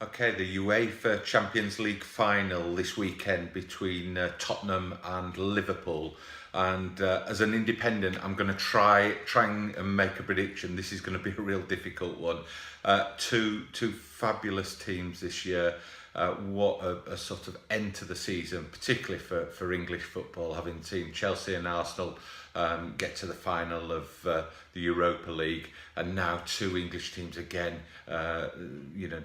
Okay, the UEFA Champions League Final this weekend between Tottenham and Liverpool. And as an independent, I'm going to try and make a prediction. This is going to be a real difficult one. Two fabulous teams this year. What a sort of end to the season, particularly for English football, having seen Chelsea and Arsenal get to the final of the Europa League, and now two English teams again,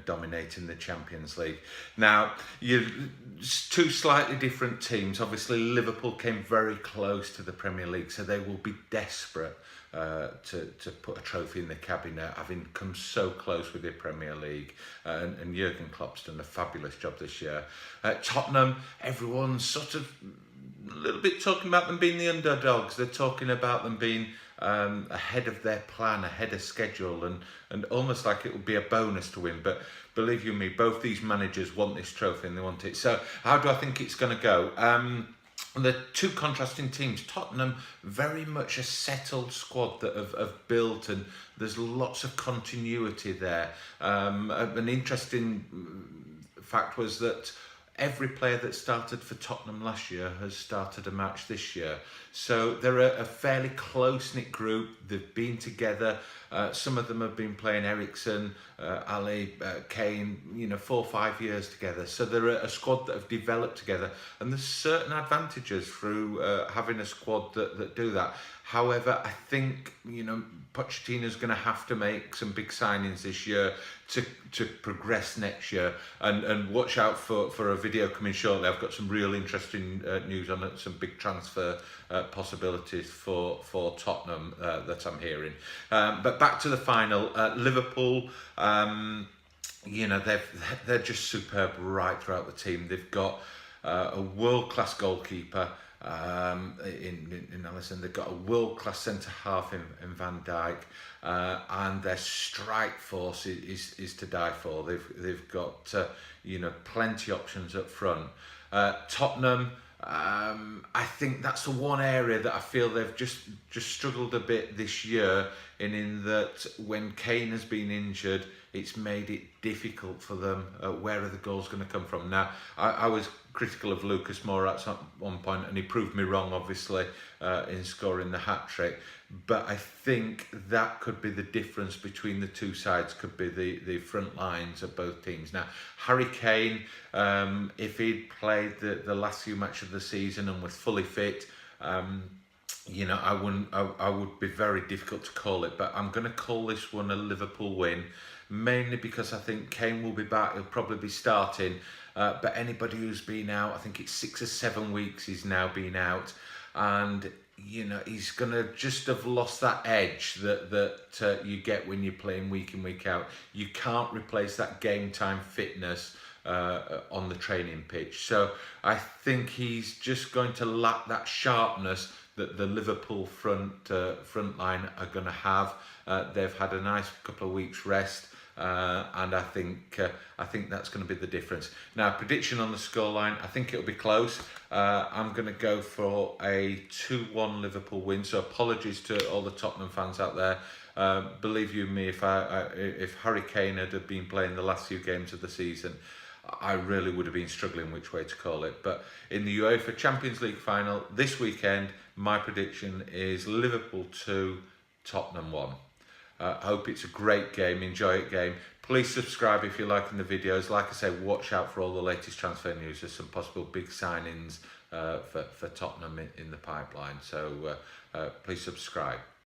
dominating the Champions League. Now, two slightly different teams. Obviously, Liverpool came very close to the Premier League, so they will be desperate to put a trophy in the cabinet, having come so close with the Premier League. And Jurgen Klopp's done a fabulous job this year. Tottenham, everyone's sort of a little bit talking about them being the underdogs. They're talking about them being ahead of their plan, ahead of schedule, and almost like it would be a bonus to win. But believe you me, both these managers want this trophy and they want it. So how do I think it's going to go? The two contrasting teams. Tottenham, very much a settled squad that have built, and there's lots of continuity there. An interesting fact was that every player that started for Tottenham last year has started a match this year. So they're a fairly close-knit group. They've been together. Some of them have been playing Eriksen, Ali, Kane, 4 or 5 years together. So they're a squad that have developed together. And there's certain advantages through having a squad that do that. However, I think, Pochettino's going to have to make some big signings this year to progress next year. And watch out for a video coming shortly. I've got some real interesting news on it, some big transfer possibilities for Tottenham that I'm hearing. But back to the final, Liverpool, they're just superb right throughout the team. They've got a world-class goalkeeper, in Alisson. They've got a world-class centre-half in Van Dijk, and their strike force is to die for. They've got plenty of options up front. Tottenham, I think that's the one area that I feel they've just struggled a bit this year, in that when Kane has been injured, it's made it difficult for them. Where are the goals going to come from? Now, I was critical of Lucas Moura at one point, and he proved me wrong, obviously, in scoring the hat-trick. But I think that could be the difference between the two sides, could be the front lines of both teams. Now, Harry Kane, if he'd played the last few matches of the season and was fully fit, I would be very difficult to call it, but I'm going to call this one a Liverpool win, mainly because I think Kane will be back. He'll probably be starting, but anybody who's been out, I think it's 6 or 7 weeks he's now been out, and he's going to just have lost that edge that you get when you're playing week in, week out. You can't replace that game time fitness on the training pitch. So I think he's just going to lack that sharpness that the Liverpool front line are going to have. They've had a nice couple of weeks rest, and I think that's going to be the difference. Now, prediction on the scoreline, I think it'll be close. I'm going to go for a 2-1 Liverpool win. So apologies to all the Tottenham fans out there. Believe you me, if Harry Kane had been playing the last few games of the season, I really would have been struggling which way to call it. But in the UEFA Champions League Final this weekend, my prediction is Liverpool 2, Tottenham 1. I hope it's a great game, enjoy it game. Please subscribe if you're liking the videos. Like I say, watch out for all the latest transfer news. There's some possible big signings for Tottenham in the pipeline. So please subscribe.